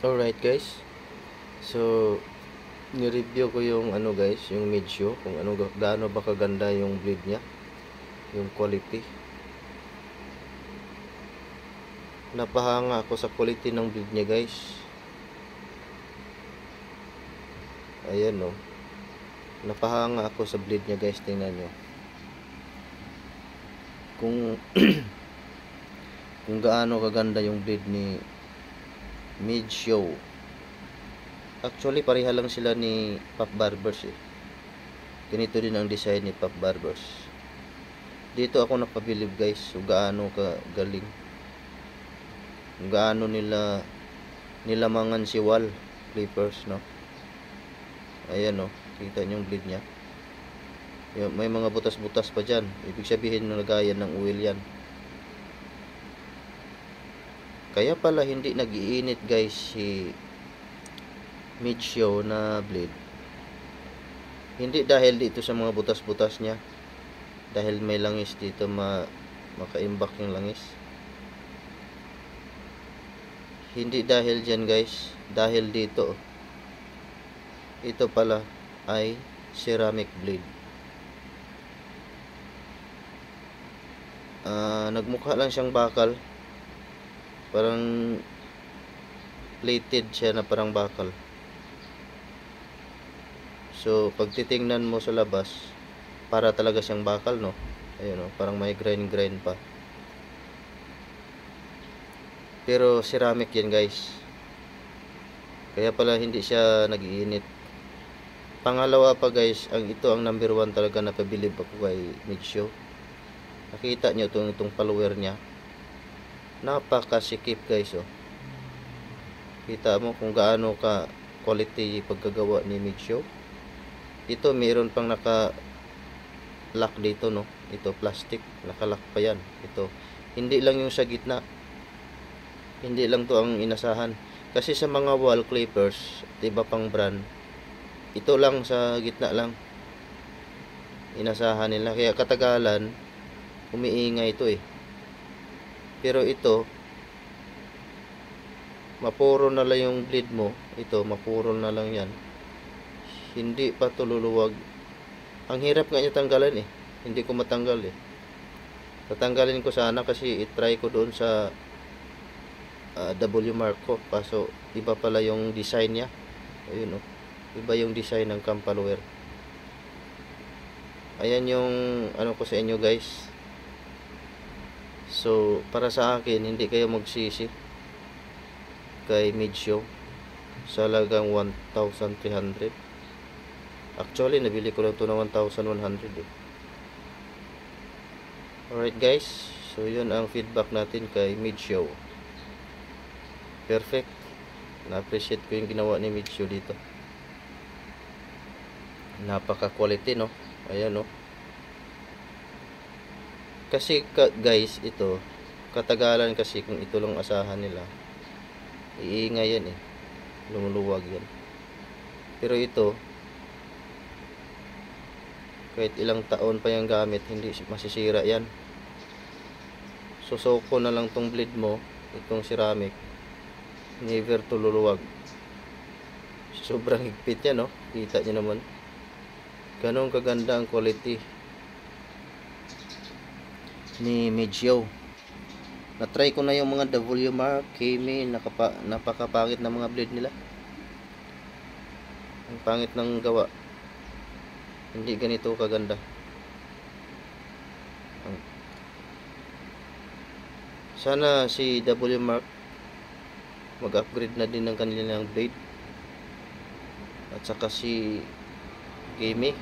Alright guys, so ni-review ko yung guys, yung Medsho, kung gaano ba kaganda yung blade niya, yung quality. Napahanga ako sa quality ng blade niya guys. Ayan no, napahanga ako sa blade niya guys, tingnan nyo. Kung kung gaano kaganda yung blade ni Medsho. Actually, pareha lang sila ni Pop Barbers eh. Ganito din ang design ni Pop Barbers. Dito ako napabilib guys, kung gaano kagaling. Kung gaano nila nilamangan si wall clippers, no? Ayan no, kita nyo yung blade nya. May mga butas-butas pa dyan. Ibig sabihin na nagayan ng oil yan. Kaya pala hindi nag-iinit guys si Medsho na blade. Hindi dahil dito sa mga butas-butas nya, dahil may langis dito, makaimbak yung langis. Hindi dahil dyan guys, dahil dito. Ito pala ay ceramic blade. Nagmukha lang siyang bakal, parang plated siya na parang bakal. So pag titingnan mo sa labas, para talaga siyang bakal, no? Ayun, no? Parang may grain pa. Pero ceramic yan guys, kaya pala hindi siya nag-iinit. Pangalawa pa guys, ito ang number 1 talaga na pabilib ako kay Medsho. Nakita nyo itong follower nya, napakasikip guys oh. Kita mo kung gaano ka quality pagkagawa ni Medsho. Ito mayroon pang naka lock dito, no? Ito plastic, naka-lock pa yan. Ito hindi lang yung sa gitna, hindi lang to ang inasahan. Kasi sa mga wall clippers, iba pang brand, ito lang sa gitna lang inasahan nila, kaya katagalan umiingay ito eh. Pero ito, mapuro na lang yung blade mo. Ito, mapuro na lang yan, hindi pa tululuwag. Ang hirap nga niya tanggalan eh, hindi ko matanggal eh. Tatanggalin ko sana kasi itry ko doon sa W mark ko, kaso iba pala yung design niya. Ayun oh, iba yung design ng cam follower. Ayan yung ko sa inyo guys. So para sa akin, hindi kayo magsisi kay Medsho sa halagang 1,300. Actually, nabili ko lang ito na 1,100 eh. Alright guys, so yun ang feedback natin kay Medsho. Perfect. Na-appreciate ko yung ginawa ni Medsho dito. Napaka quality, no? Ayan, no? Kasi guys, ito katagalan kasi kung ito lang asahan nila, iingay yan eh, lumuluwag yan. Pero ito, kahit ilang taon pa yung gamit, hindi masisira yan. Susoko na lang tong blade mo, itong ceramic, never tululuwag. Sobrang higpit yan, no? Kita nyo naman, ganun kaganda ang quality ni Medsho. Na-try ko na yung mga W mark, Kame, napakapangit na mga blade nila. Ang pangit ng gawa, hindi ganito kaganda. Sana si W mark mag-upgrade na din ng kanilang blade, at saka si Kame.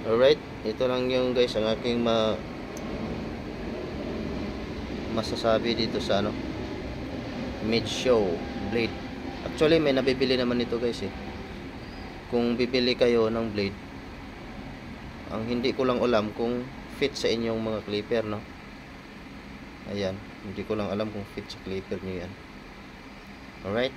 Alright, ito lang yung guys ang aking masasabi dito sa Medsho blade. Actually may nabibili naman ito guys eh. Kung bibili kayo ng blade, ang hindi ko lang alam kung fit sa inyong mga clipper, no? Ayan, hindi ko lang alam kung fit sa clipper nyo yan. Alright.